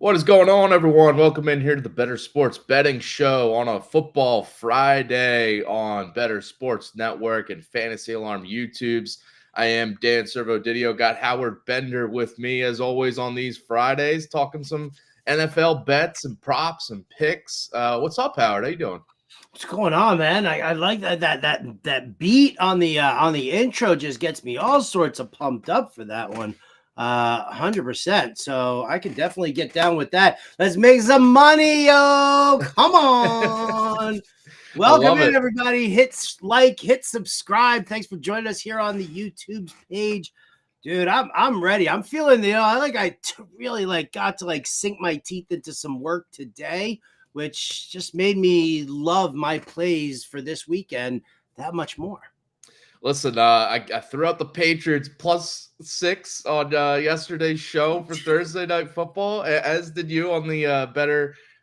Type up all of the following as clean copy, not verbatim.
What is going on, everyone? Welcome in here to the Bettor Sports Betting Show on a Football Friday on Bettor Sports Network and Fantasy Alarm YouTubes. I am Dan Servodidio. Got Howard Bender with me, as always, on these Fridays, talking some NFL bets and props and picks. What's up, Howard? How you doing? What's going on, man? I like that beat on the intro just gets me all sorts of pumped up for that one. 100%. So I could definitely get down with that. Let's make some money, yo. Come on. Welcome in, everybody. Hit like, hit subscribe. Thanks for joining us here on the YouTube page. Dude, I'm ready. I'm feeling, I really got to sink my teeth into some work today, which just made me love my plays for this weekend that much more. Listen, I threw out the Patriots +6 on yesterday's show for Thursday Night Football, as did you on the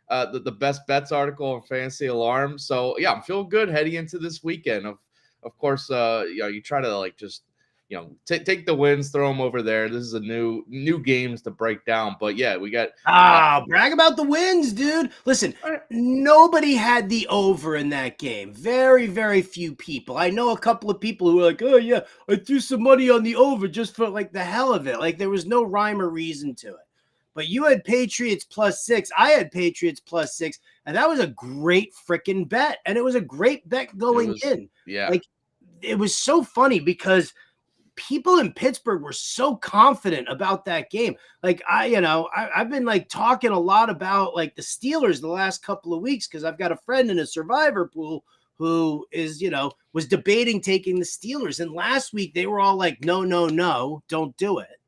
the best bets article on Fantasy Alarm. So yeah, I'm feeling good heading into this weekend. Of course, you try to just take the wins, throw them over there. This is a new games to break down, but yeah, we got brag about the wins, dude. Listen, nobody had the over in that game. Very, very few people. I know a couple of people who were like, "Oh yeah, I threw some money on the over just for the hell of it." There was no rhyme or reason to it. But you had Patriots +6. I had Patriots +6, and that was a great freaking bet. And it was a greght bet going in. Yeah, it was so funny because people in Pittsburgh were so confident about that game. I've been talking a lot about the Steelers the last couple of weeks because I've got a friend in a survivor pool who is, was debating taking the Steelers. And last week they were all like, no, don't do it.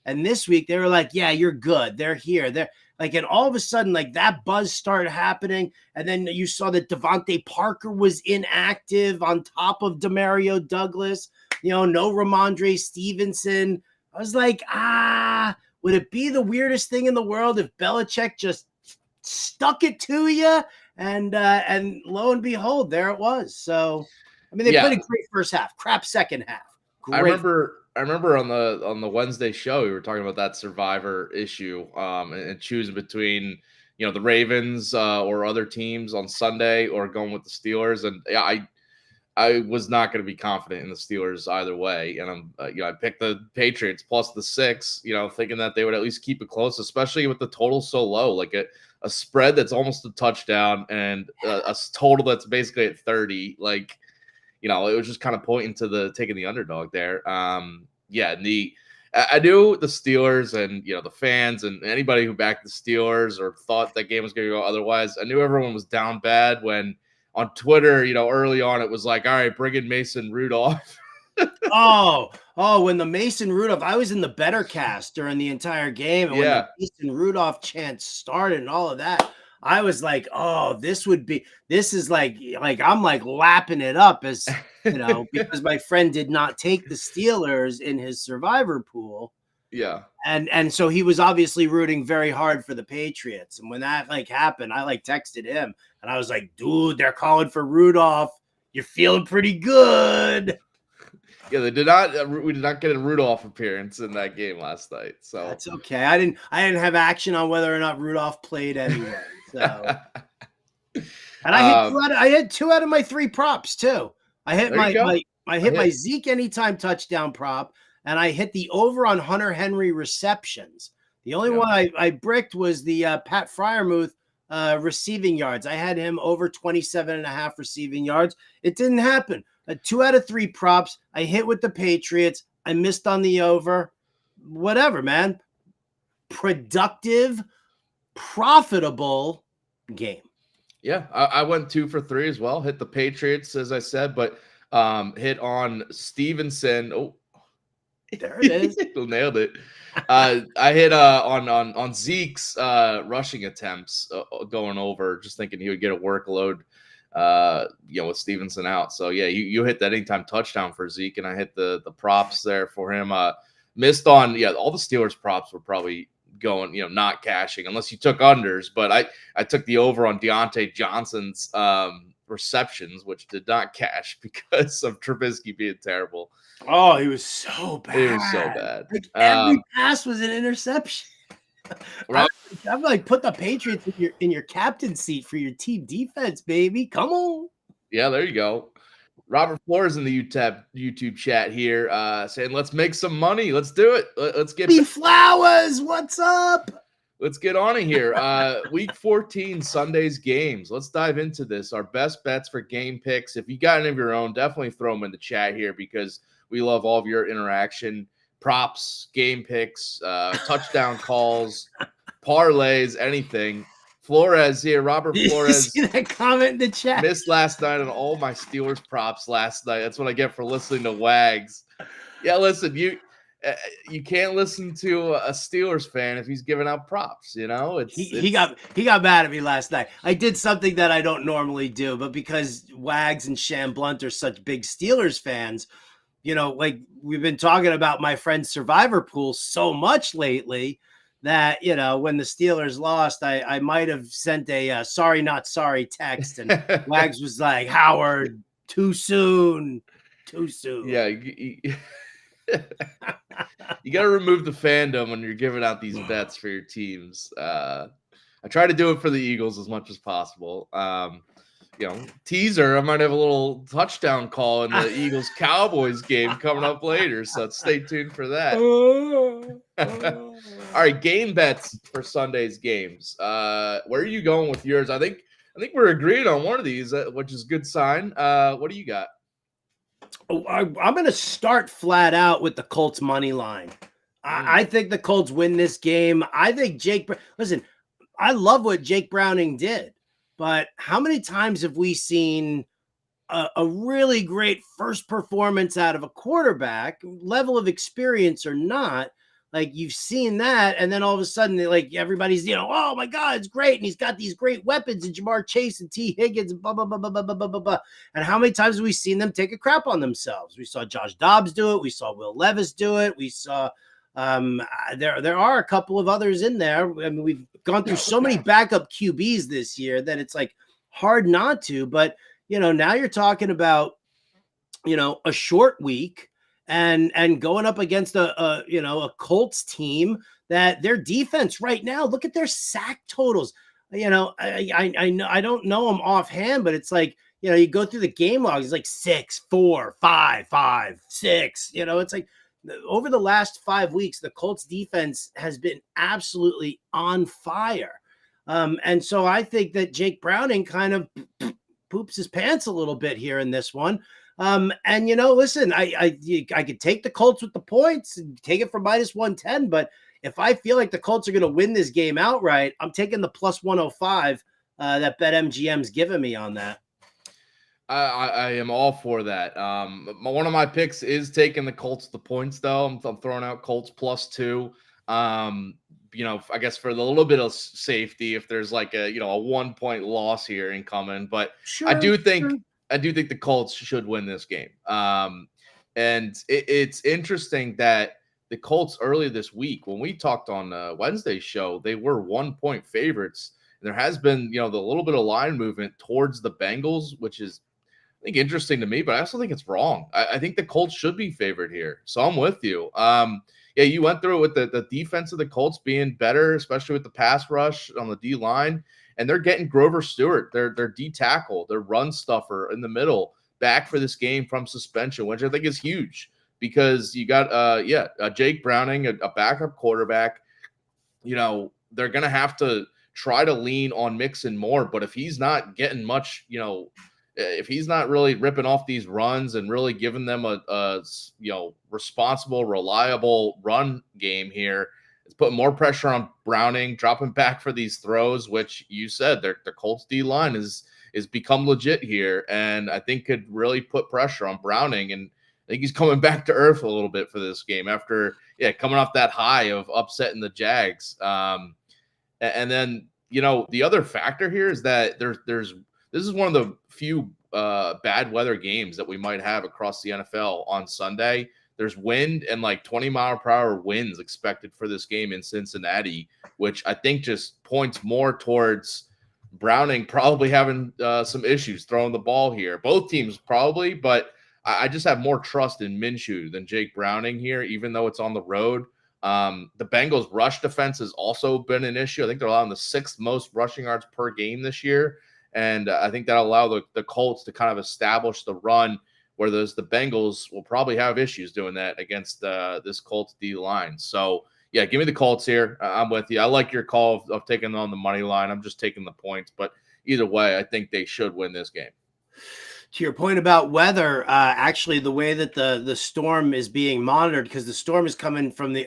And this week they were like, yeah, you're good. They're here. They're and all of a sudden, that buzz started happening. And then you saw that Devontae Parker was inactive on top of Demario Douglas. No Ramondre Stevenson. I was like, would it be the weirdest thing in the world if Belichick just stuck it to you? And lo and behold, there it was. So, I mean, they played a great first half, crap second half. Great. I remember on the Wednesday show we were talking about that survivor issue and choosing between the Ravens or other teams on Sunday or going with the Steelers, and yeah, I was not going to be confident in the Steelers either way, and I picked the Patriots +6, thinking that they would at least keep it close, especially with the total so low, a spread that's almost a touchdown and a total that's basically at 30, it was just kind of pointing to taking the underdog there. I knew the Steelers and the fans and anybody who backed the Steelers or thought that game was going to go otherwise. I knew everyone was down bad when on Twitter, early on it was like, all right, bring in Mason Rudolph. When the Mason Rudolph, I was in the Bettor cast during the entire game, and when the Mason Rudolph chant started and all of that, I was like, this is I'm lapping it up as because my friend did not take the Steelers in his survivor pool. Yeah. And so he was obviously rooting very hard for the Patriots. And when that happened, I texted him and I was like, dude, they're calling for Rudolph. You're feeling pretty good. Yeah, we did not get a Rudolph appearance in that game last night. So that's okay. I didn't have action on whether or not Rudolph played anyway. So and I hit two out of my 3 props too. I hit my Zeke anytime touchdown prop, and I hit the over on Hunter Henry receptions. The only one I bricked was the Pat Freiermuth receiving yards. I had him over 27.5 receiving yards. It didn't happen. 2 out of 3 props. I hit with the Patriots. I missed on the over. Whatever, man. Productive, profitable game. Yeah, I went 2 for 3 as well. Hit the Patriots, as I said, but hit on Stevenson. Oh, there it is. Nailed it. I hit on Zeke's rushing attempts going over, just thinking he would get a workload. With Stevenson out. So yeah, you hit that anytime touchdown for Zeke, and I hit the props there for him. Missed on all the Steelers props were probably going, not cashing unless you took unders, but I took the over on Deontay Johnson's receptions, which did not cash because of Trubisky being terrible. Oh, he was so bad. It was so bad. Every pass was an interception. Rob, I'm like, put the Patriots in your captain seat for your team defense, baby. Come on. yeah, there you go. Robert Flores in the YouTube chat here saying, let's make some money. Let's do it. Let's get Lee Flowers, what's up? Let's get on it here. Week 14, Sunday's games. Let's dive into this. Our best bets for game picks. If you got any of your own, definitely throw them in the chat here because we love all of your interaction. Props, game picks, touchdown calls, parlays, anything. Flores here. Robert Did Flores. you see that comment in the chat? Missed last night on all my Steelers props last night. That's what I get for listening to Wags. Yeah, listen, you can't listen to a Steelers fan if he's giving out props. You know, he got mad at me last night. I did something that I don't normally do, but because Wags and Sham Blunt are such big Steelers fans, you know, like we've been talking about my friend's survivor pool so much lately that, you know, when the Steelers lost, I might have sent a sorry, not sorry text. And Wags was like, Howard, too soon. Yeah. You got to remove the fandom when you're giving out these bets for your teams. I try to do it for the Eagles as much as possible. You know, teaser, I might have a little touchdown call in the Eagles Cowboys game coming up later, so stay tuned for that. All right, game bets for Sunday's games. Where are you going with yours? I think we're agreed on one of these, which is a good sign. What do you got? I'm going to start flat out with the Colts money line. I think the Colts win this game. I think listen, I love what Jake Browning did, but how many times have we seen a really great first performance out of a quarterback, level of experience or not? Like you've seen that, and then all of a sudden, like everybody's, you know, oh my God, it's great, and he's got these great weapons, and Jamar Chase and T. Higgins, and blah blah blah blah blah blah blah blah. And how many times have we seen them take a crap on themselves? We saw Josh Dobbs do it. We saw Will Levis do it. We saw there are a couple of others in there. I mean, we've gone through so many backup QBs this year that it's like hard not to. But you know, now you're talking about, you know, a short week. And going up against a Colts team that their defense right now, look at their sack totals. You know, I know I don't know them offhand, but it's like, you know, you go through the game logs, it's like 6, 4, 5, 5, 6. You know, it's like over the last 5 weeks, the Colts defense has been absolutely on fire. And so I think that Jake Browning kind of poops his pants a little bit here in this one. And you know, listen, I could take the Colts with the points and take it for minus 110, but if I feel like the Colts are going to win this game outright, I'm taking the plus 105 that BetMGM's giving me on that. I am all for that. One of my picks is taking the Colts the points, though. I'm throwing out Colts plus 2. You know, I guess for a little bit of safety, if there's like a 1-point loss here incoming, but Sure, I do think the Colts should win this game. And it's interesting that the Colts earlier this week, when we talked on Wednesday's show, they were 1-point favorites. And there has been, the little bit of line movement towards the Bengals, which is, I think, interesting to me, but I also think it's wrong. I think the Colts should be favored here. So I'm with you. Yeah, you went through it with the defense of the Colts being better, especially with the pass rush on the D line. And they're getting Grover Stewart, their D tackle, their run stuffer in the middle, back for this game from suspension, which I think is huge because you got Jake Browning, a backup quarterback. You know, they're gonna have to try to lean on Mixon more, but if he's not getting much, if he's not really ripping off these runs and really giving them a responsible, reliable run game here, it's putting more pressure on Browning, dropping back for these throws, which you said the Colts D line is become legit here, and I think could really put pressure on Browning. And I think he's coming back to earth a little bit for this game after coming off that high of upsetting the Jags. And then the other factor here is that this is one of the few bad weather games that we might have across the NFL on Sunday. There's wind and like 20-mile-per-hour winds expected for this game in Cincinnati, which I think just points more towards Browning probably having some issues throwing the ball here. Both teams probably, but I just have more trust in Minshew than Jake Browning here, even though it's on the road. The Bengals' rush defense has also been an issue. I think they're allowing the 6th most rushing yards per game this year. And I think that'll allow the Colts to kind of establish the run, where the Bengals will probably have issues doing that against this Colts D line. So, yeah, give me the Colts here. I'm with you. I like your call of taking on the money line. I'm just taking the points. But either way, I think they should win this game. To your point about weather, actually, the way that the storm is being monitored, because the storm is coming from the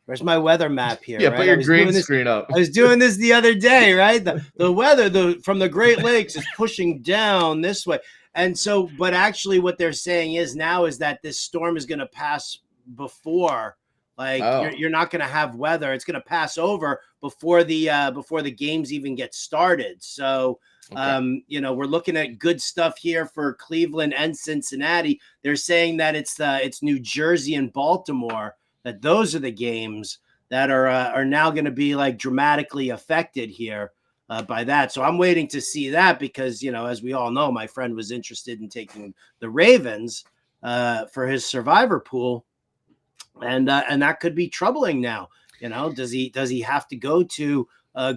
where's my weather map here? Yeah, right? put your green screen up. I was doing this the other day, right? The weather from the Great Lakes is pushing down this way. And so, but actually what they're saying is that this storm is going to pass before, you're not going to have weather. It's going to pass over before the games even get started. So, okay. We're looking at good stuff here for Cleveland and Cincinnati. They're saying that it's New Jersey and Baltimore, that those are the games that are now going to be like dramatically affected here by that. So I'm waiting to see that because, as we all know, my friend was interested in taking the Ravens for his survivor pool. And that could be troubling now. Does he have to go to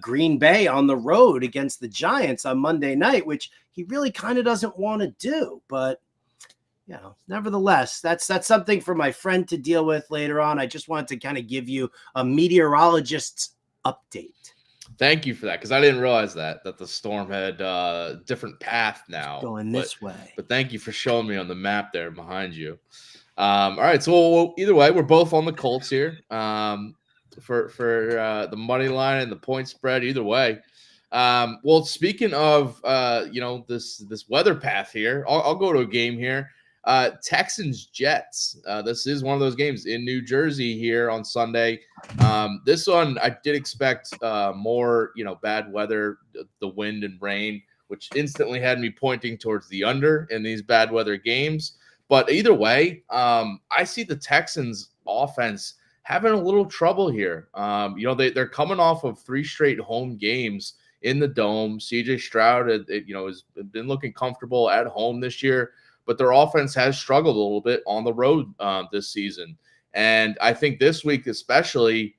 Green Bay on the road against the Giants on Monday night, which he really kind of doesn't want to do. But, nevertheless, that's something for my friend to deal with later on. I just wanted to kind of give you a meteorologist's update. Thank you for that, because I didn't realize that the storm had a different path now. It's going this way. But thank you for showing me on the map there behind you. All right, so either way, we're both on the Colts here. For the money line and the point spread, either way. Well, speaking of this weather path here, I'll go to a game here. Texans Jets. This is one of those games in New Jersey here on Sunday. This one I did expect more bad weather, the wind and rain, which instantly had me pointing towards the under in these bad weather games. But either way, I see the Texans offense having a little trouble here. They're coming off of 3 straight home games in the Dome. CJ Stroud, has been looking comfortable at home this year, but their offense has struggled a little bit on the road this season. And I think this week, especially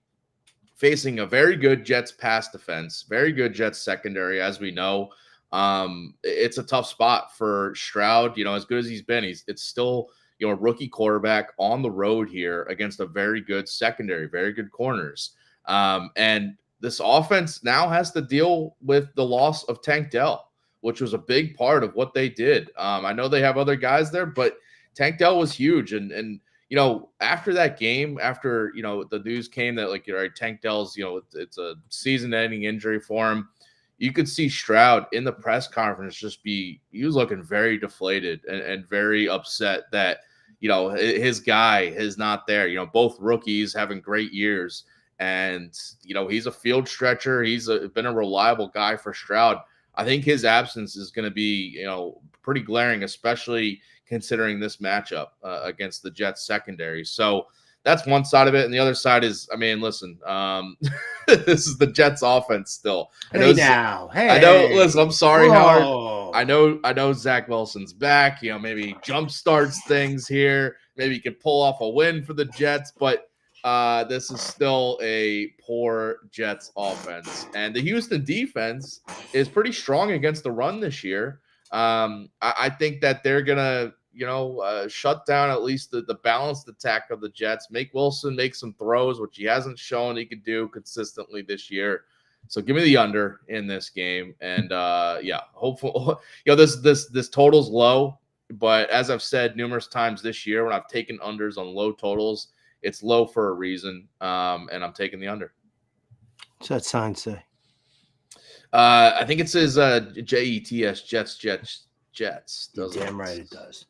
facing a very good Jets pass defense, very good Jets secondary, as we know, it's a tough spot for Stroud. As good as he's been, it's still a rookie quarterback on the road here against a very good secondary, very good corners. And this offense now has to deal with the loss of Tank Dell, which was a big part of what they did. I know they have other guys there, but Tank Dell was huge. And after that game, after, the news came that Tank Dell's, it's a season-ending injury for him, you could see Stroud in the press conference he was looking very deflated and very upset that, his guy is not there. Both rookies having great years. And, he's a field stretcher. He's been a reliable guy for Stroud. I think his absence is going to be, pretty glaring, especially considering this matchup against the Jets secondary. So that's one side of it. And the other side is, listen, this is the Jets offense still. I know, listen, I'm sorry, Howard. I know Zach Wilson's back, maybe jump starts things here. Maybe he could pull off a win for the Jets, but this is still a poor Jets offense. And the Houston defense is pretty strong against the run this year. I think that they're going to, shut down at least the balanced attack of the Jets, make Wilson make some throws, which he hasn't shown he could do consistently this year. So give me the under in this game. And hopefully, this total's low, but as I've said numerous times this year, when I've taken unders on low totals, it's low for a reason. And I'm taking the under. What's that sign say? I think it says JETS, Jets. Damn right it does.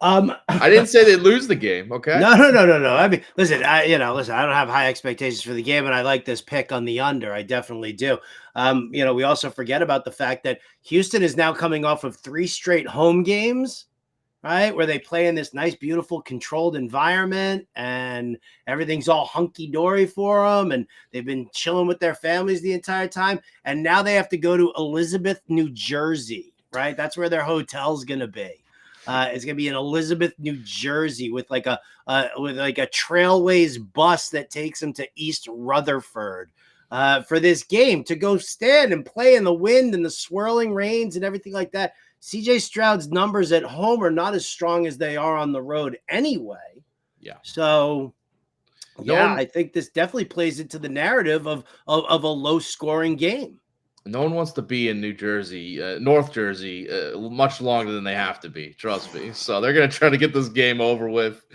I didn't say they'd lose the game. Okay. No. Listen, I don't have high expectations for the game, and I like this pick on the under. I definitely do. We also forget about the fact that Houston is now coming off of 3 straight home games, right? Where they play in this nice, beautiful, controlled environment and everything's all hunky-dory for them. And they've been chilling with their families the entire time. And now they have to go to Elizabeth, New Jersey, right? That's where their hotel's going to be. It's going to be in Elizabeth, New Jersey, with like a Trailways bus that takes him to East Rutherford for this game to go stand and play in the wind and the swirling rains and everything like that. CJ Stroud's numbers at home are not as strong as they are on the road anyway. Yeah. So, I think this definitely plays into the narrative of a low scoring game. No one wants to be in New Jersey, North Jersey, much longer than they have to be. Trust me. So they're going to try to get this game over with,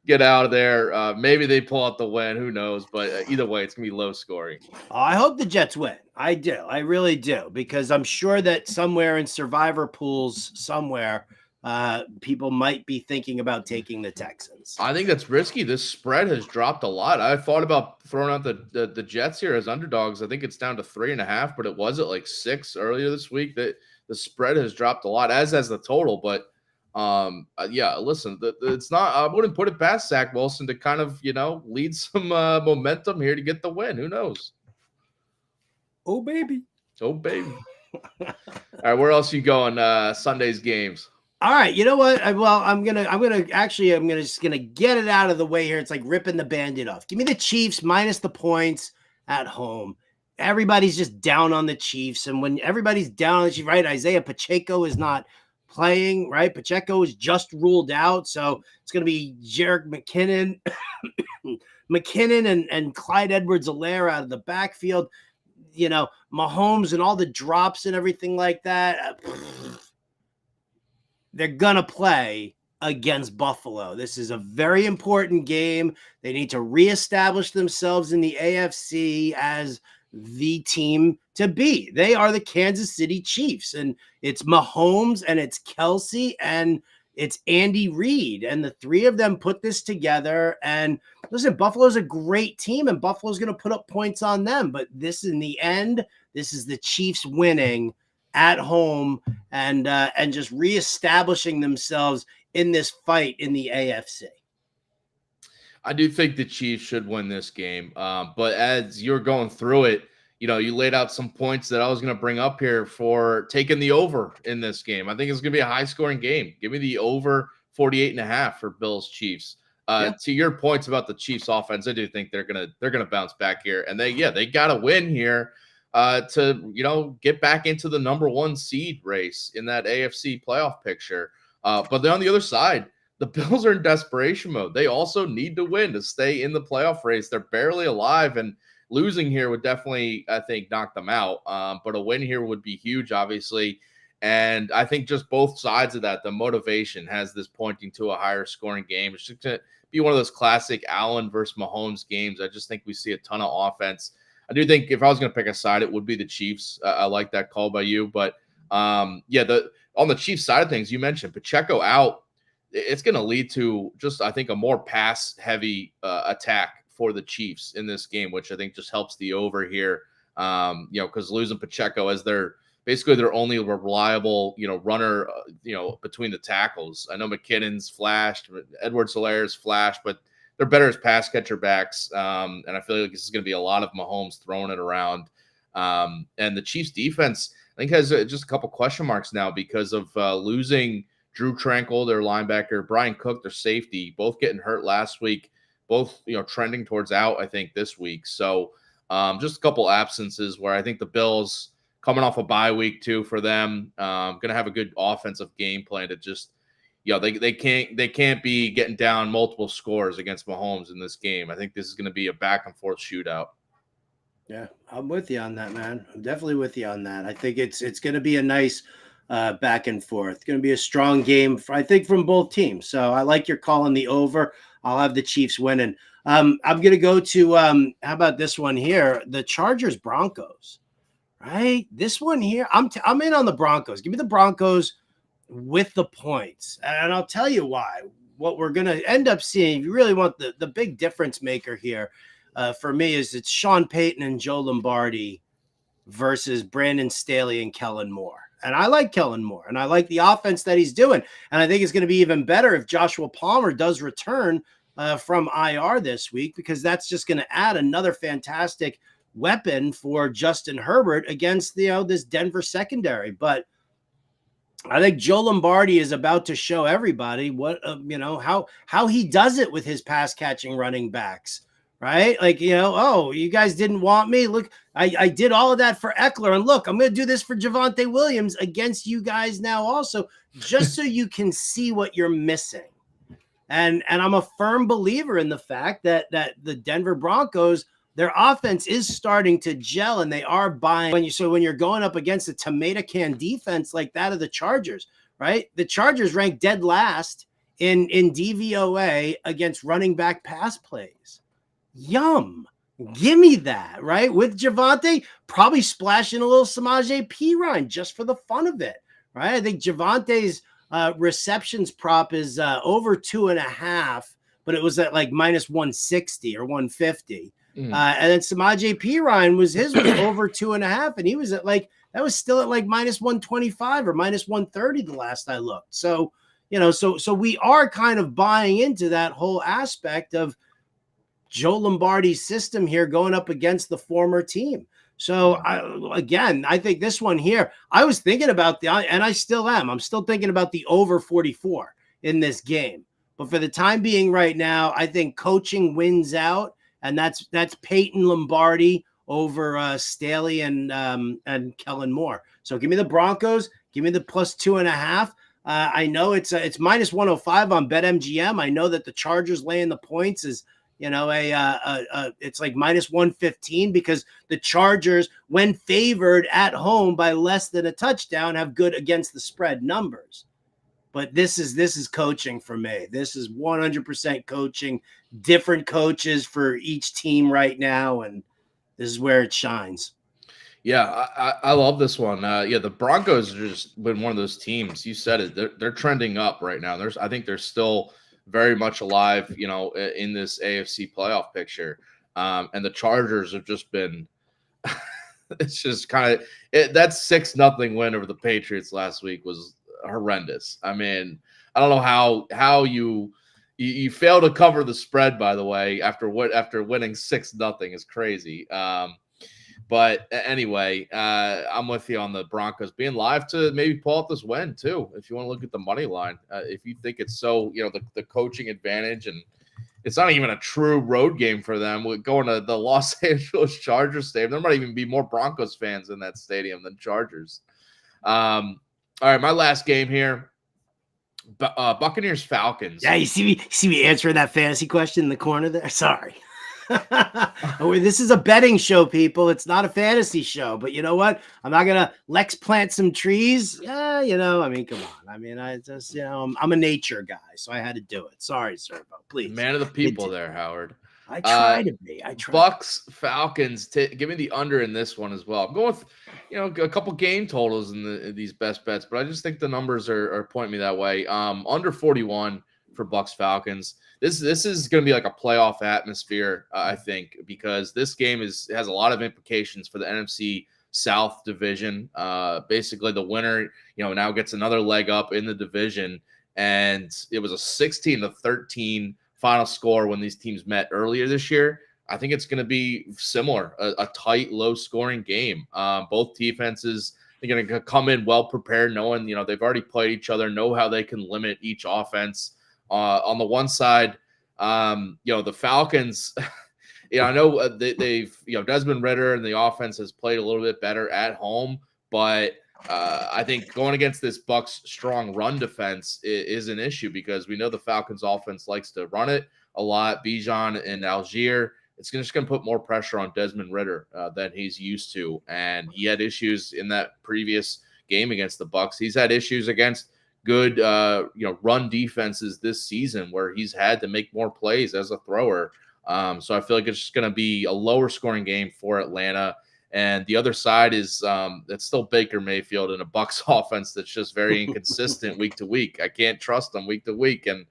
get out of there. Maybe they pull out the win. Who knows? But either way, it's going to be low scoring. I hope the Jets win. I do. I really do. Because I'm sure that somewhere in survivor pools somewhere, people might be thinking about taking the Texans. I think that's risky. This spread has dropped a lot. I thought about throwing out the Jets here as underdogs. I think it's down to 3.5, but it was at like 6 earlier this week. That the spread has dropped a lot, as has the total. But listen, it's not. I wouldn't put it past Zach Wilson to kind of lead some momentum here to get the win. Who knows? Oh baby. All right, where else you going? Sunday's games. All right, you know what? I'm gonna just get it out of the way here. It's like ripping the Band-Aid off. Give me the Chiefs minus the points at home. Everybody's just down on the Chiefs, and when everybody's down on the Chiefs, right? Isaiah Pacheco is not playing, right? Pacheco is just ruled out, so it's gonna be Jerick McKinnon and Clyde Edwards-Helaire out of the backfield. Mahomes and all the drops and everything like that. They're going to play against Buffalo. This is a very important game. They need to reestablish themselves in the AFC as the team to be. They are the Kansas City Chiefs, and it's Mahomes and it's Kelsey and it's Andy Reid, and the three of them put this together. And listen, Buffalo's a great team, and Buffalo's going to put up points on them. But this, in the end, this is the Chiefs winning at home and just reestablishing themselves in this fight in the AFC. I do think the Chiefs should win this game. But as you're going through it, you laid out some points that I was going to bring up here for taking the over in this game. I think it's going to be a high-scoring game. Give me the over 48.5 for Bills Chiefs. To your points about the Chiefs offense, I do think they're gonna bounce back here, and they got to win here to get back into the number 1 seed race in that AFC playoff picture. But then on the other side, the Bills are in desperation mode. They also need to win to stay in the playoff race. They're barely alive, and losing here would definitely, I think, knock them out. But a win here would be huge, obviously. And I think just both sides of that, the motivation has this pointing to a higher scoring game. It's just going to be one of those classic Allen versus Mahomes games. I just think we see a ton of offense. I do think if I was going to pick a side, it would be the Chiefs. I like that call by you. But, on the Chiefs side of things, you mentioned Pacheco out. It's going to lead to just, I think, a more pass-heavy attack for the Chiefs in this game, which I think just helps the over here, because losing Pacheco as their only reliable, runner, between the tackles. I know McKinnon's flashed, Edwards-Helaire's flashed, but they're better as pass catcher backs. And I feel like this is going to be a lot of Mahomes throwing it around. And the Chiefs defense, I think, has just a couple question marks now because of losing Drew Tranquil, their linebacker, Brian Cook, their safety, both getting hurt last week, both, trending towards out, I think, this week. So just a couple absences where I think the Bills, coming off a bye week too for them, going to have a good offensive game plan to just, they can't be getting down multiple scores against Mahomes in this game. I think this is going to be a back and forth shootout. Yeah, I'm with you on that, man. I'm definitely with you on that. I think it's going to be a nice back and forth. It's going to be a strong game, I think, from both teams. So I like your call on the over. I'll have the Chiefs winning. I'm going to go to, how about this one here? The Chargers Broncos, right? This one here, I'm in on the Broncos. Give me the Broncos with the points. And I'll tell you why. What we're going to end up seeing, if you really want the big difference maker here, for me, is it's Sean Payton and Joe Lombardi versus Brandon Staley and Kellen Moore. And I like Kellen Moore, and I like the offense that he's doing. And I think it's going to be even better if Joshua Palmer does return from IR this week, because that's just going to add another fantastic weapon for Justin Herbert against this Denver secondary. But I think Joe Lombardi is about to show everybody what how he does it with his pass catching running backs, right? Like, oh, you guys didn't want me. Look, I did all of that for Eckler, and look, I'm going to do this for Javonte Williams against you guys now also, just so you can see what you're missing. And I'm a firm believer in the fact that the Denver Broncos, their offense is starting to gel, and they are buying. When you're going up against a tomato can defense like that of the Chargers, right? The Chargers rank dead last in DVOA against running back pass plays. Yum. Give me that, right? With Javonte, probably splashing a little Samaje Perine just for the fun of it, right? I think Javonte's receptions prop is over 2.5, but it was at like minus 160 or 150. And then Samaje Perine was over 2.5, and he was at that was still at like minus 125 or minus 130 the last I looked. So, so we are kind of buying into that whole aspect of Joe Lombardi's system here going up against the former team. So I think this one here, I was thinking about and I still am. I'm still thinking about the over 44 in this game. But for the time being right now, I think coaching wins out, and that's Peyton Lombardi over Staley and Kellen Moore. So give me the Broncos. Give me the plus 2.5. I know it's minus 105 on BetMGM. I know that the Chargers laying the points is it's like minus 115 because the Chargers, when favored at home by less than a touchdown, have good against the spread numbers. But this is coaching for me. This is 100% coaching, different coaches for each team right now, and this is where it shines. Yeah, I love this one. The Broncos have just been one of those teams. You said it. They're trending up right now. I think they're still very much alive, in this AFC playoff picture. And the Chargers have just been it's just kind of that 6-0 win over the Patriots last week was horrendous. I mean, I don't know how you fail to cover the spread, by the way, after winning 6-0 is crazy. But anyway, I'm with you on the Broncos being live to maybe pull out this win too. If you want to look at the money line, if you think it's so, the coaching advantage, and it's not even a true road game for them. We're going to the Los Angeles Chargers stadium. There might even be more Broncos fans in that stadium than Chargers. All right, my last game here. Buccaneers Falcons. Yeah, you see me answering that fantasy question in the corner there. Sorry. This is a betting show, people. It's not a fantasy show. But you know what? I'm not gonna Lex plant some trees. Yeah, I mean, come on. I mean, I just, I'm a nature guy, so I had to do it. Sorry, Servo. Please. Man of the people there, Howard. I try to be. I try. Bucks Falcons. Give me the under in this one as well. I'm going with a couple game totals in these best bets, but I just think the numbers are pointing me that way. Under 41 for Bucks Falcons. This is going to be like a playoff atmosphere, I think, because this game has a lot of implications for the NFC South division. Basically, the winner, now gets another leg up in the division, and it was a 16-13 final score when these teams met earlier this year. I think it's going to be similar, a tight, low-scoring game. Both defenses are going to come in well prepared, knowing they've already played each other, know how they can limit each offense. On the one side, the Falcons, I know they've Desmond Ridder and the offense has played a little bit better at home, but I think going against this Bucks strong run defense is an issue because we know the Falcons offense likes to run it a lot. Bijan and Algier, it's just going to put more pressure on Desmond Ridder than he's used to, and he had issues in that previous game against the Bucks. He's had issues against good run defenses this season where he's had to make more plays as a thrower. So I feel like it's just going to be a lower scoring game for Atlanta. And the other side is it's still Baker Mayfield and a Bucs offense that's just very inconsistent week to week. I can't trust them week to week. And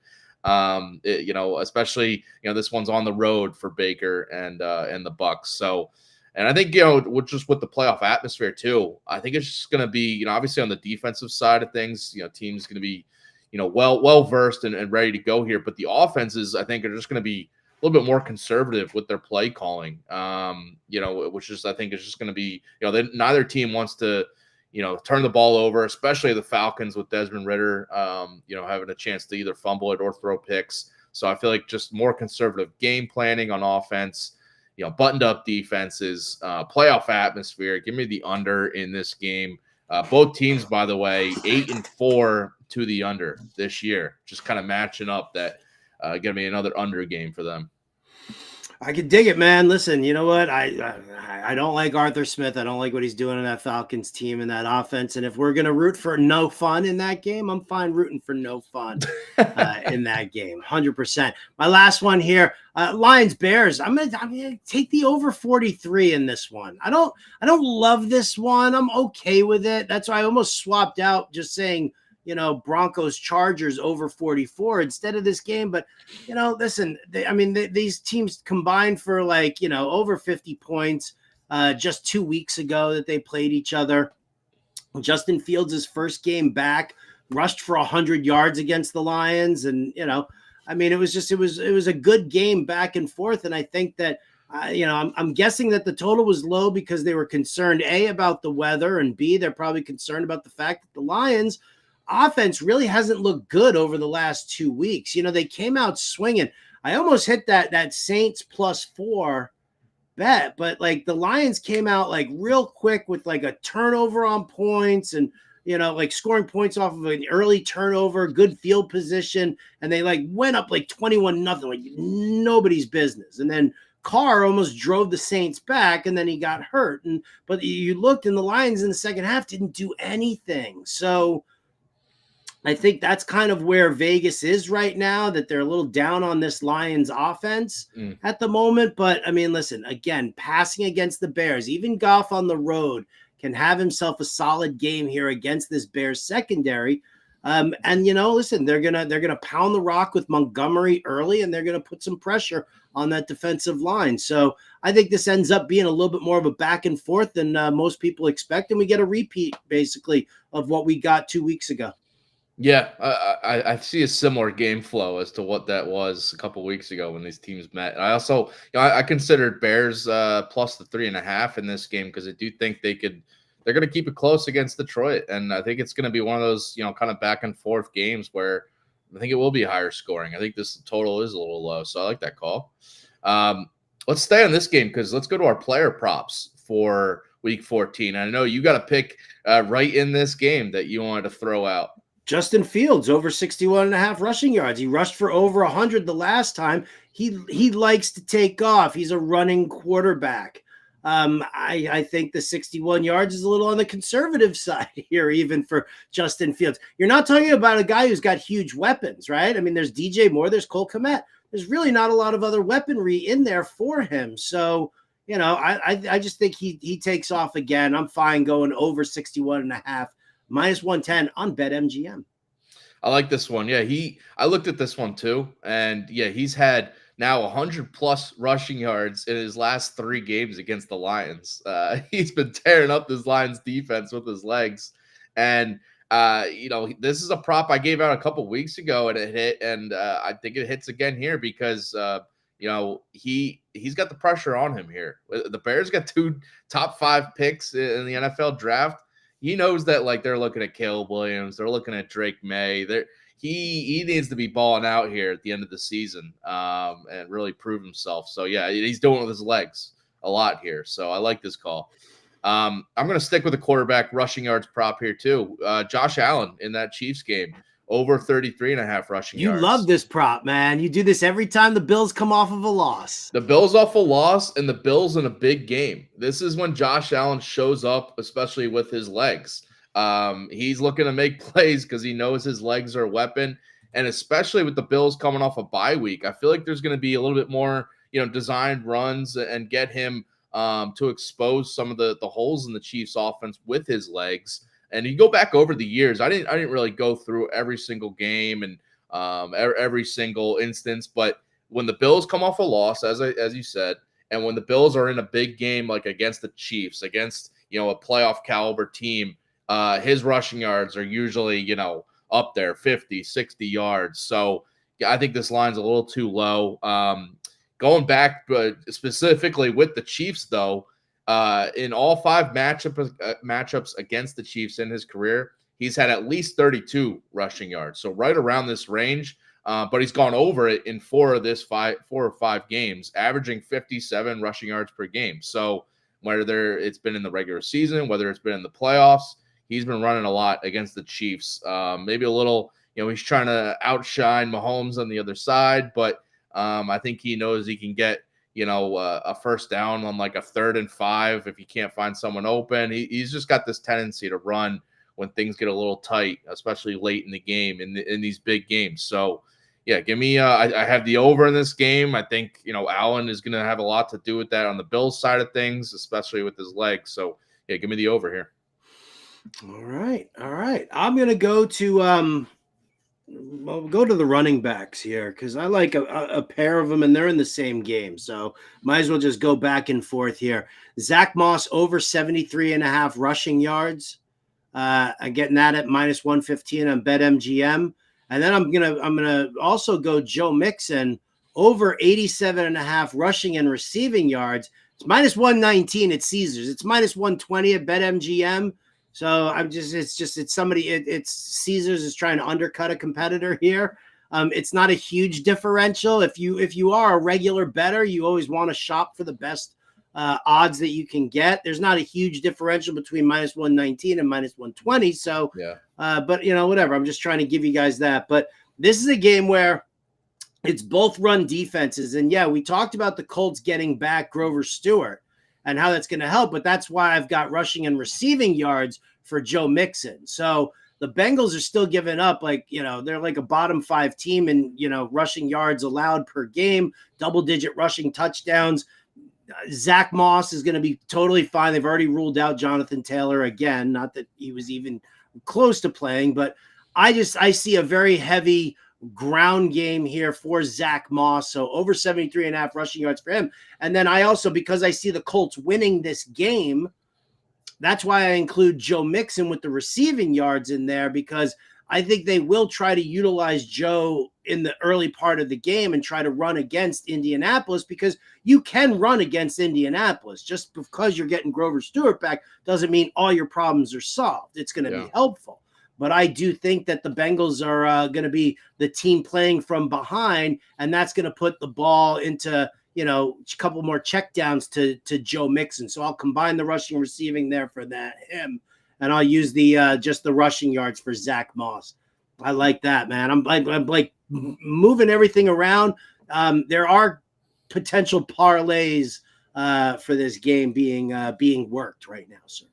especially this one's on the road for Baker and the Bucs. So, and I think, with the playoff atmosphere too, I think it's just going to be, obviously on the defensive side of things, teams going to be, well-versed and ready to go here. But the offenses, I think, are just going to be a little bit more conservative with their play calling, which is, I think, is just going to be, neither team wants to, turn the ball over, especially the Falcons with Desmond Ridder, having a chance to either fumble it or throw picks. So I feel like just more conservative game planning on offense, buttoned up defenses, playoff atmosphere. Give me the under in this game. Both teams, by the way, 8-4 to the under this year. Just kind of matching up that going to be another under game for them. I could dig it, man. Listen, you know what? I don't like Arthur Smith. I don't like what he's doing in that Falcons team and that offense. And if we're going to root for no fun in that game, I'm fine rooting for no fun in that game. 100%. My last one here, Lions Bears. I'm gonna take the over 43 in this one. I don't love this one. I'm okay with it. That's why I almost swapped out just saying, Broncos Chargers over 44 instead of this game. But, listen, these teams combined for over 50 points just 2 weeks ago that they played each other. Justin Fields' first game back, rushed for 100 yards against the Lions. And, it was a good game back and forth. And I think that, I'm guessing that the total was low because they were concerned, A, about the weather, and B, they're probably concerned about the fact that the Lions offense really hasn't looked good over the last 2 weeks. They came out swinging. I almost hit that Saints +4 bet, but the Lions came out real quick with a turnover on points and, scoring points off of an early turnover, good field position. And they went up 21-0, nobody's business. And then Carr almost drove the Saints back and then he got hurt. But you looked and the Lions in the second half didn't do anything. So I think that's kind of where Vegas is right now, that they're a little down on this Lions offense at the moment. But, listen, again, passing against the Bears, even Goff on the road can have himself a solid game here against this Bears secondary. Listen, they're gonna pound the rock with Montgomery early, and they're gonna put some pressure on that defensive line. So I think this ends up being a little bit more of a back and forth than most people expect, and we get a repeat basically of what we got 2 weeks ago. Yeah, I see a similar game flow as to what that was a couple weeks ago when these teams met. I also, I considered Bears plus the 3.5 in this game because I do think they're going to keep it close against Detroit, and I think it's going to be one of those kind of back and forth games where I think it will be higher scoring. I think this total is a little low, so I like that call. Let's stay on this game because let's go to our player props for Week 14. I know you got a pick right in this game that you wanted to throw out. Justin Fields over 61.5 rushing yards. He rushed for over 100 the last time. He likes to take off. He's a running quarterback. I think the 61 yards is a little on the conservative side here, even for Justin Fields. You're not talking about a guy who's got huge weapons, right? There's DJ Moore, there's Cole Kmet. There's really not a lot of other weaponry in there for him. So, I just think he takes off again. I'm fine going over 61.5. -110 on BetMGM. I like this one. Yeah, I looked at this one too. And yeah, he's had now 100+ rushing yards in his last 3 games against the Lions. He's been tearing up this Lions defense with his legs. And, this is a prop I gave out a couple weeks ago and it hit. And I think it hits again here because, he's got the pressure on him here. The Bears got 2 top 5 picks in the NFL draft. He knows that they're looking at Caleb Williams, they're looking at Drake May. He needs to be balling out here at the end of the season and really prove himself. So yeah, he's doing it with his legs a lot here. So I like this call. I'm going to stick with the quarterback rushing yards prop here too. Josh Allen in that Chiefs game. Over 33.5 rushing yards. You love this prop, man. You do this every time the Bills come off of a loss. The Bills off a loss and the Bills in a big game. This is when Josh Allen shows up, especially with his legs. He's looking to make plays because he knows his legs are a weapon. And especially with the Bills coming off a bye week, I feel like there's going to be a little bit more, designed runs and get him to expose some of the holes in the Chiefs offense with his legs. And you go back over the years, I didn't really go through every single game and every single instance. But when the Bills come off a loss, as you said, and when the Bills are in a big game like against the Chiefs, against a playoff caliber team, his rushing yards are usually up there, 50, 60 yards. So I think this line's a little too low. Going back, but specifically with the Chiefs though. In all 5 matchups against the Chiefs in his career, he's had at least 32 rushing yards. So right around this range, but he's gone over it in 4 or 5 games, averaging 57 rushing yards per game. So whether it's been in the regular season, whether it's been in the playoffs, he's been running a lot against the Chiefs. Maybe a little, he's trying to outshine Mahomes on the other side, but I think he knows he can get, a first down on like a 3rd and 5 if he can't find someone open. He's just got this tendency to run when things get a little tight, especially late in the game in these big games. So, yeah, give me. I have the over in this game. I think Allen is going to have a lot to do with that on the Bills side of things, especially with his legs. So, yeah, give me the over here. All right. I'm going to go to We'll go to the running backs here because I like a pair of them, and they're in the same game. So might as well just go back and forth here. Zach Moss over 73.5 rushing yards. I'm getting that at -115 on BetMGM. And then I'm gonna also go Joe Mixon over 87.5 rushing and receiving yards. It's -119 at Caesars. It's -120 at BetMGM. So it's Caesars is trying to undercut a competitor here. It's not a huge differential. If you are a regular bettor, you always want to shop for the best odds that you can get. There's not a huge differential between -119 and -120. So, yeah. But whatever. I'm just trying to give you guys that. But this is a game where it's both run defenses, and yeah, we talked about the Colts getting back Grover Stewart and how that's going to help. But that's why I've got rushing and receiving yards for Joe Mixon. So the Bengals are still giving up they're like a bottom 5 team in, rushing yards allowed per game, double-digit rushing touchdowns. Zach Moss is going to be totally fine. They've already ruled out Jonathan Taylor again. Not that he was even close to playing, but I see a very heavy ground game here for Zach Moss. So over 73.5 rushing yards for him. And then I also, because I see the Colts winning this game, that's why I include Joe Mixon with the receiving yards in there, because I think they will try to utilize Joe in the early part of the game and try to run against Indianapolis, because you can run against Indianapolis. Just because you're getting Grover Stewart back doesn't mean all your problems are solved. It's going to be helpful. But I do think that the Bengals are going to be the team playing from behind, and that's going to put the ball into, a couple more checkdowns to Joe Mixon. So I'll combine the rushing and receiving there for him, and I'll use the just the rushing yards for Zach Moss. I like that, man. I'm like moving everything around. There are potential parlays for this game being worked right now, sir.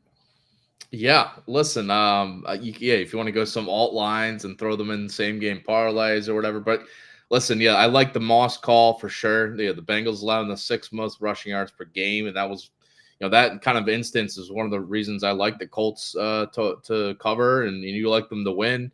Yeah, listen, if you want to go some alt lines and throw them in same game parlays or whatever, but listen, I like the Moss call for sure. The Bengals allowing the 6th most rushing yards per game, and that was, that kind of instance is one of the reasons I like the Colts to cover, and you like them to win.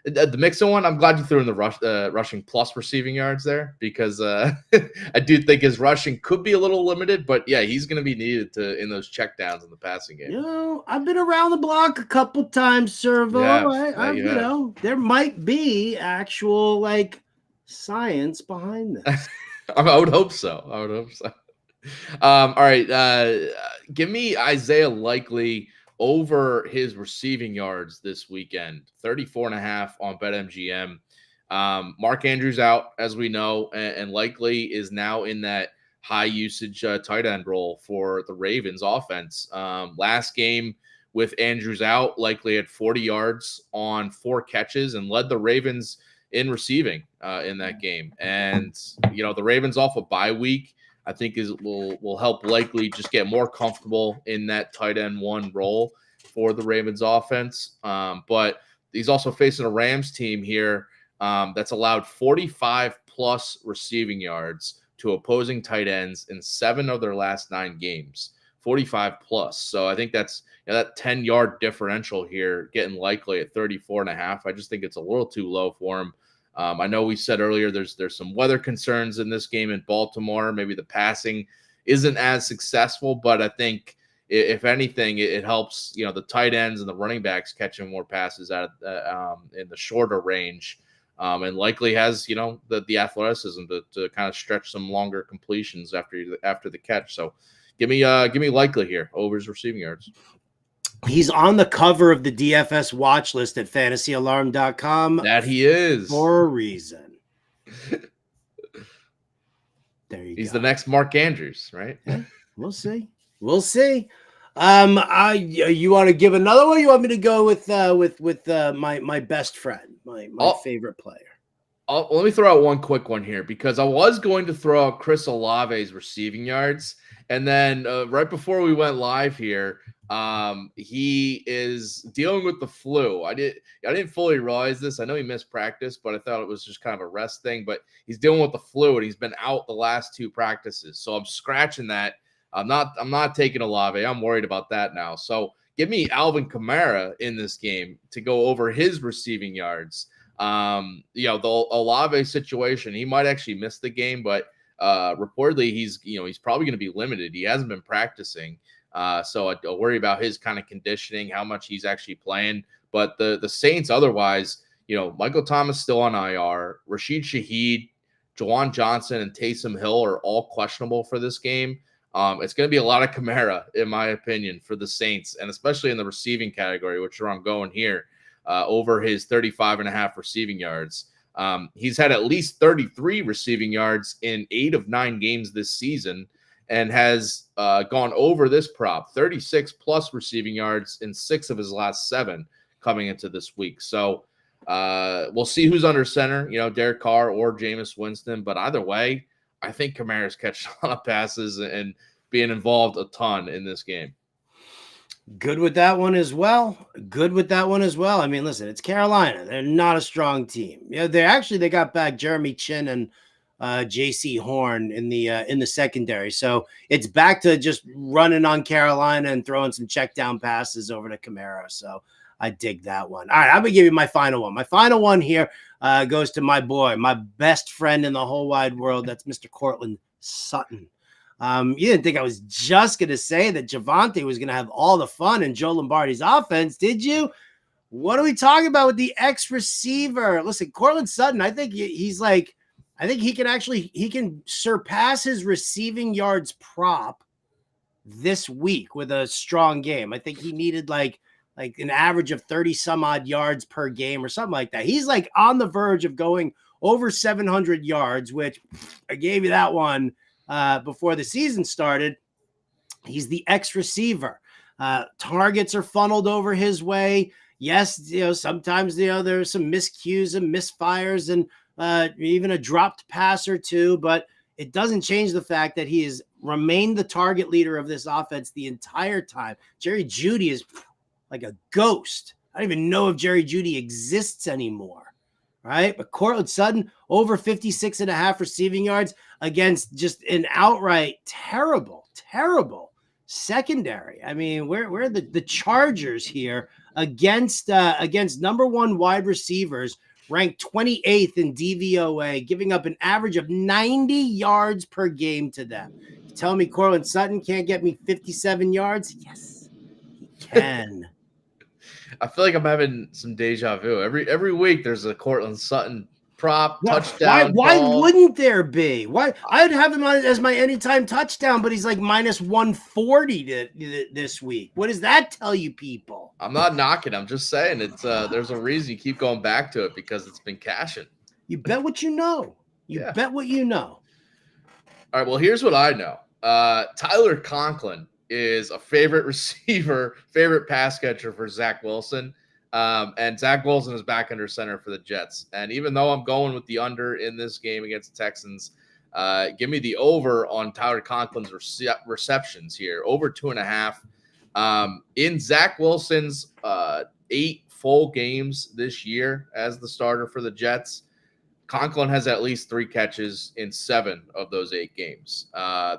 The Mixon one, I'm glad you threw in the rushing plus receiving yards there, because I do think his rushing could be a little limited, but yeah, he's going to be needed in those checkdowns in the passing game. I've been around the block a couple times, Servo. There might be actual science behind this. I would hope so. All right, give me Isaiah Likely over his receiving yards this weekend, 34.5 on BetMGM. Mark Andrews out, as we know, and Likely is now in that high usage tight end role for the Ravens offense. Last game with Andrews out, Likely had 40 yards on 4 catches and led the Ravens in receiving in that game. And, the Ravens off a bye week, I think will help Likely just get more comfortable in that tight end 1 role for the Ravens offense. But he's also facing a Rams team here that's allowed 45 plus receiving yards to opposing tight ends in 7 of their last 9 games, 45 plus. So I think that's that 10-yard differential here, getting Likely at 34.5. I just think it's a little too low for him. I know we said earlier there's some weather concerns in this game in Baltimore. Maybe the passing isn't as successful, but I think if anything, it helps the tight ends and the running backs catching more passes out in the shorter range, and Likely has the athleticism to kind of stretch some longer completions after the catch. So give me Likely here over his receiving yards. He's on the cover of the DFS watch list at fantasyalarm.com. That he is. For a reason. There you go. He's the next Mark Andrews, right? Yeah, we'll see. We'll see. You want to give another one? You want me to go with my best friend, my favorite player? Let me throw out one quick one here, because I was going to throw out Chris Olave's receiving yards, and then right before we went live here, he is dealing with the flu. I didn't fully realize this. I know he missed practice, but I thought it was just kind of a rest thing. But he's dealing with the flu, and he's been out the last 2 practices. So I'm scratching that. I'm not taking Olave. I'm worried about that now. So give me Alvin Kamara in this game to go over his receiving yards. The Olave situation, he might actually miss the game, but reportedly he's probably going to be limited. He hasn't been practicing. So I worry about his kind of conditioning, how much he's actually playing. But the Saints otherwise, Michael Thomas still on IR. Rashid Shaheed, Jawan Johnson, and Taysom Hill are all questionable for this game. It's going to be a lot of Kamara, in my opinion, for the Saints, and especially in the receiving category, which is where I'm going here, over his 35.5 receiving yards. He's had at least 33 receiving yards in 8 of 9 games this season, and has gone over this prop, 36 plus receiving yards in 6 of his last 7 coming into this week. So we'll see who's under center, Derek Carr or Jameis Winston. But either way, I think Kamara's catching a lot of passes and being involved a ton in this game. Good with that one as well. I mean, listen, it's Carolina. They're not a strong team. Yeah, they got back Jeremy Chin and JC Horn in the secondary. So it's back to just running on Carolina and throwing some check down passes over to Kamara. So I dig that one. All right, I'm going to give you my final one. My final one here goes to my boy, my best friend in the whole wide world. That's Mr. Cortland Sutton. You didn't think I was just going to say that Javonte was going to have all the fun in Joe Lombardi's offense, did you? What are we talking about with the ex-receiver? Listen, Cortland Sutton, I think he can surpass his receiving yards prop this week with a strong game. I think he needed like an average of 30 some odd yards per game or something like that. He's like on the verge of going over 700 yards, which I gave you that one before the season started. He's the ex-receiver. Targets are funneled over his way. Yes, sometimes there's some miscues and misfires and even a dropped pass or two, but it doesn't change the fact that he has remained the target leader of this offense the entire time. Jerry Jeudy is like a ghost. I don't even know if Jerry Jeudy exists anymore, right? But Cortland Sutton, over 56.5 receiving yards against just an outright terrible secondary. I mean, where are the Chargers here against number 1 wide receivers, ranked 28th in DVOA, giving up an average of 90 yards per game to them. You tell me Cortland Sutton can't get me 57 yards? Yes, he can. I feel like I'm having some deja vu. Every week there's a Cortland Sutton prop touchdown. Why wouldn't there be? Why? I'd have him as my anytime touchdown, but he's like minus 140 this week. What does that tell you, people? I'm not knocking. I'm just saying it's there's a reason you keep going back to it, because it's been cashing. You bet what you know. Bet what you know. All right. Well, here's what I know. Tyler Conklin is a favorite receiver, favorite pass catcher for Zach Wilson. And Zach Wilson is back under center for the Jets. And even though I'm going with the under in this game against the Texans, give me the over on Tyler Conklin's receptions here, over 2.5. In Zach Wilson's 8 full games this year as the starter for the Jets, Conklin has at least 3 catches in 7 of those 8 games.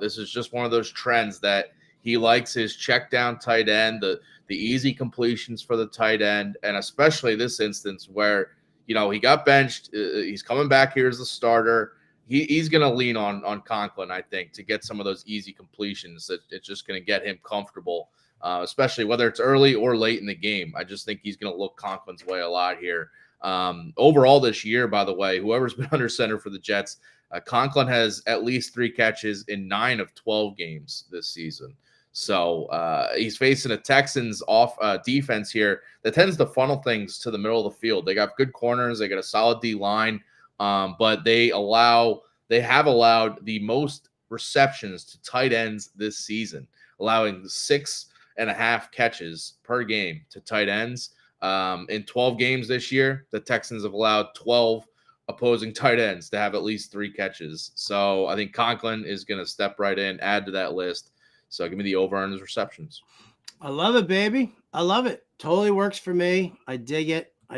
This is just one of those trends that he likes his check down tight end, the easy completions for the tight end, and especially this instance where, he got benched. He's coming back here as the starter. He's going to lean on Conklin, I think, to get some of those easy completions. That it's just going to get him comfortable, especially whether it's early or late in the game. I just think he's going to look Conklin's way a lot here. Overall this year, by the way, whoever's been under center for the Jets, Conklin has at least 3 catches in 9 of 12 games this season. So he's facing a Texans defense here that tends to funnel things to the middle of the field. They got good corners. They got a solid D line, but they have allowed the most receptions to tight ends this season, allowing 6.5 catches per game to tight ends. In 12 games this year, the Texans have allowed 12 opposing tight ends to have at least 3 catches. So I think Conklin is going to step right in, add to that list. So give me the over on his receptions. I love it, baby. I love it. Totally works for me. I dig it. All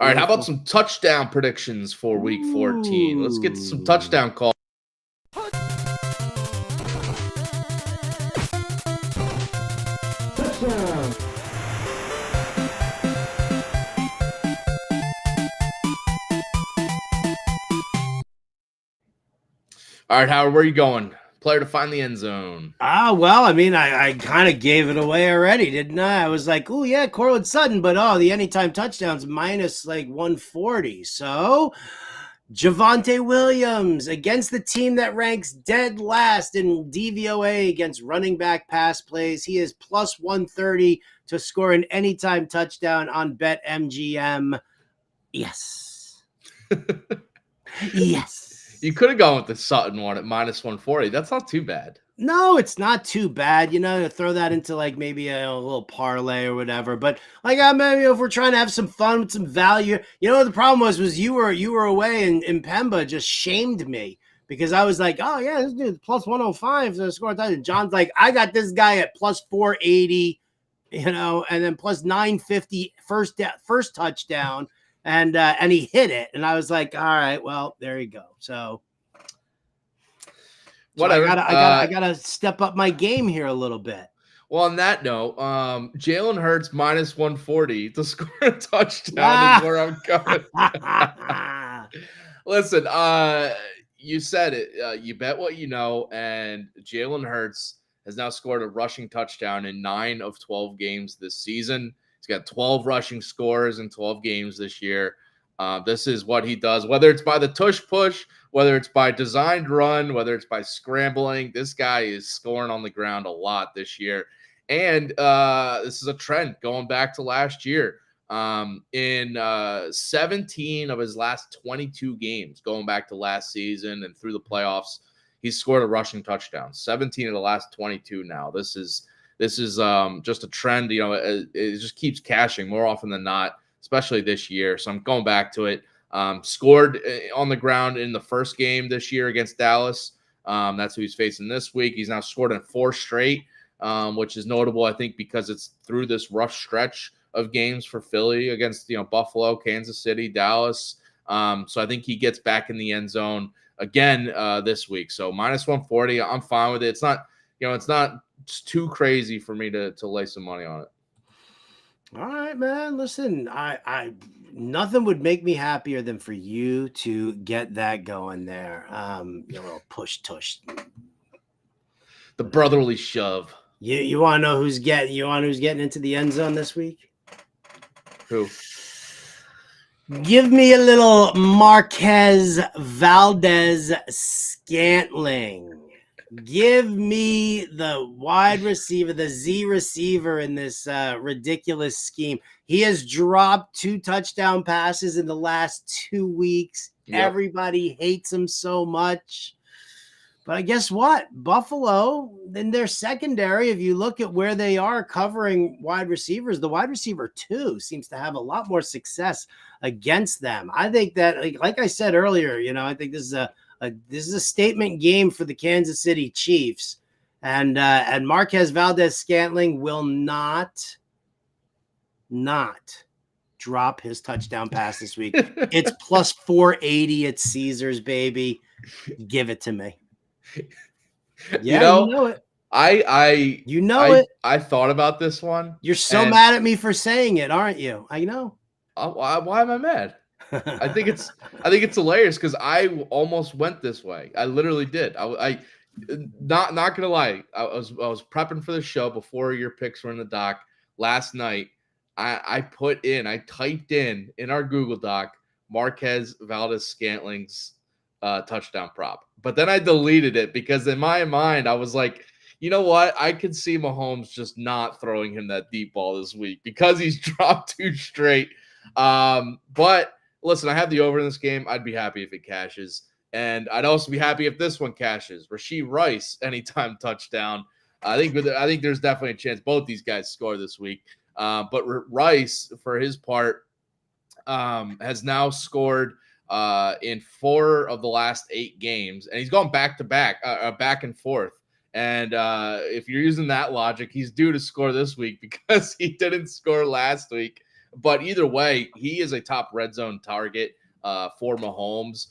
right, how about some touchdown predictions for Week 14? Let's get some touchdown calls. Touchdown. All right, Howard, where are you going? Player to find the end zone. Well, I mean, I kind of gave it away already, didn't I? I was like, oh, yeah, Cortland Sutton, but the anytime touchdowns minus like 140. So Javonte Williams against the team that ranks dead last in DVOA against running back pass plays. He is plus 130 to score an anytime touchdown on BetMGM. Yes. Yes. You could have gone with the Sutton one at minus 140. That's not too bad. No, it's not too bad. To throw that into like maybe a little parlay or whatever. But like, maybe if we're trying to have some fun with some value, the problem was you were away and Pemba just shamed me because I was like, oh yeah, this dude's plus 105 to score a touchdown. John's like, I got this guy at plus 480, and then plus 950 first touchdown. And he hit it, and I was like, "All right, well, there you go." So whatever. I gotta step up my game here a little bit. Well, on that note, Jalen Hurts minus 140 to score a touchdown is where I'm going. Listen, you said it. You bet what you know, and Jalen Hurts has now scored a rushing touchdown in 9 of 12 games this season. He's got 12 rushing scores in 12 games this year. This is what he does, whether it's by the tush push, whether it's by designed run, whether it's by scrambling. This guy is scoring on the ground a lot this year. And this is a trend going back to last year. In 17 of his last 22 games, going back to last season and through the playoffs, he's scored a rushing touchdown. 17 of the last 22 now. This is just a trend. It just keeps cashing more often than not, especially this year. So I'm going back to it. Scored on the ground in the first game this year against Dallas. That's who he's facing this week. He's now scored in 4 straight, which is notable, I think, because it's through this rough stretch of games for Philly against Buffalo, Kansas City, Dallas. So I think he gets back in the end zone again this week. So minus 140, I'm fine with it. It's not it's too crazy for me to lay some money on it. All right, man. Listen, I nothing would make me happier than for you to get that going there. Your little push tush. The brotherly shove. You want to know who's getting into the end zone this week? Who? Give me a little Marquez Valdez Scantling. Give me the wide receiver, the Z receiver in this ridiculous scheme. He has dropped 2 touchdown passes in the last 2 weeks. Yep. Everybody hates him so much. But guess what? Buffalo, in their secondary, if you look at where they are covering wide receivers, the wide receiver 2 seems to have a lot more success against them. I think that, like I said earlier, I think this is a statement game for the Kansas City Chiefs, and Marquez Valdez Scantling will not drop his touchdown pass this week. It's plus 480 at Caesars, baby. Give it to me. Yeah, you know it. I thought about this one. You're so mad at me for saying it, aren't you? I know. Why am I mad? I think it's hilarious because I almost went this way. I literally did. I not gonna lie. I was prepping for the show before your picks were in the doc last night. I typed in our Google Doc Marquez Valdez-Scantling's touchdown prop. But then I deleted it because in my mind, I was like, you know what? I could see Mahomes just not throwing him that deep ball this week because he's dropped 2 straight. But listen, I have the over in this game. I'd be happy if it cashes. And I'd also be happy if this one cashes. Rashee Rice, anytime touchdown. I think there's definitely a chance both these guys score this week. But Rice, for his part, has now scored in 4 of the last 8 games, and he's gone back to back, back and forth. And if you're using that logic, he's due to score this week because he didn't score last week. But either way, he is a top red zone target for Mahomes.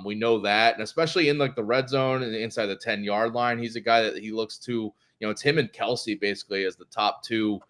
We know that, and especially in like the red zone and inside the 10-yard line, he's a guy that he looks to. It's him and Kelsey basically as the top 2,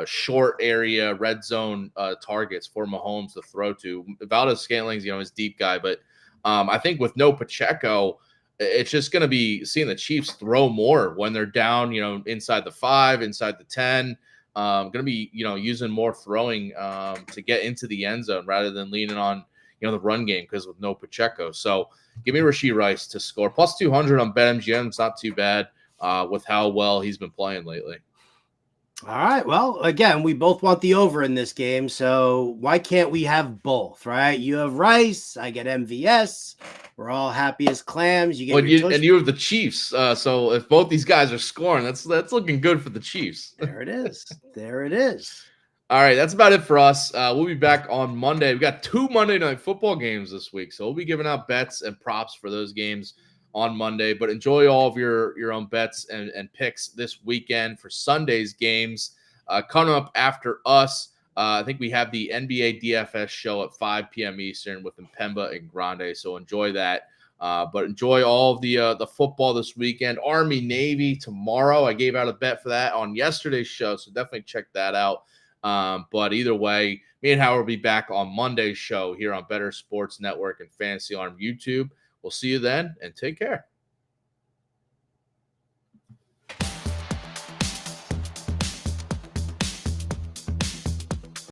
short area red zone targets for Mahomes to throw to. Valdez-Scantling's, his deep guy, but I think with no Pacheco, it's just going to be seeing the Chiefs throw more when they're down, inside the 5, inside the 10. Going to be, using more throwing to get into the end zone rather than leaning on, the run game because with no Pacheco. So give me Rashee Rice to score. Plus 200 on BetMGM. It's not too bad with how well he's been playing lately. All right. Well, again, we both want the over in this game. So why can't we have both, right? You have Rice. I get MVS. We're all happy as clams. You get you have the Chiefs. So if both these guys are scoring, that's looking good for the Chiefs. There it is. There it is. All right, that's about it for us. We'll be back on Monday. We got 2 Monday Night Football games this week, so we'll be giving out bets and props for those games on Monday. But enjoy all of your own bets and picks this weekend for Sunday's games. Coming up after us, I think we have the NBA DFS show at 5 p.m. Eastern with Mpemba and Grande, so enjoy that. But enjoy all of the football this weekend. Army, Navy tomorrow. I gave out a bet for that on yesterday's show, so definitely check that out. But either way, me and Howard will be back on Monday's show here on Bettor Sports Network and Fantasy Alarm YouTube. We'll see you then, and take care.